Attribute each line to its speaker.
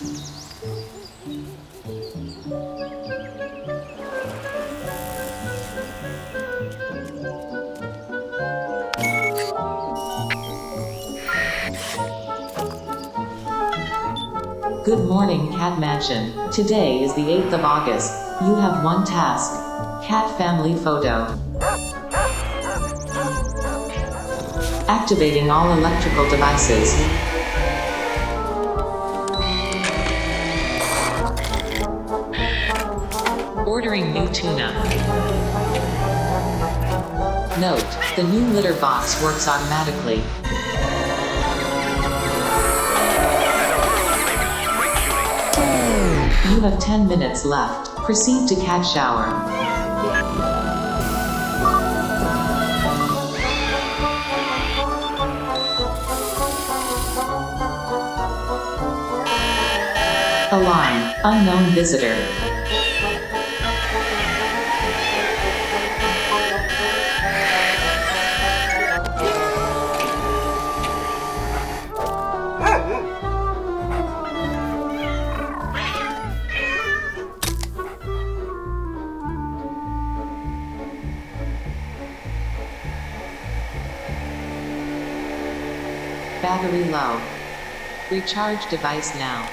Speaker 1: Good morning, Cat Mansion. Today is the 8th of August. You have one task. Cat family photo. Activating all electrical devices. Ordering new tuna. Note, the new litter box works automatically. You have 10 minutes left. Proceed to cat shower. Alarm. Unknown visitor. Battery low. Recharge device now.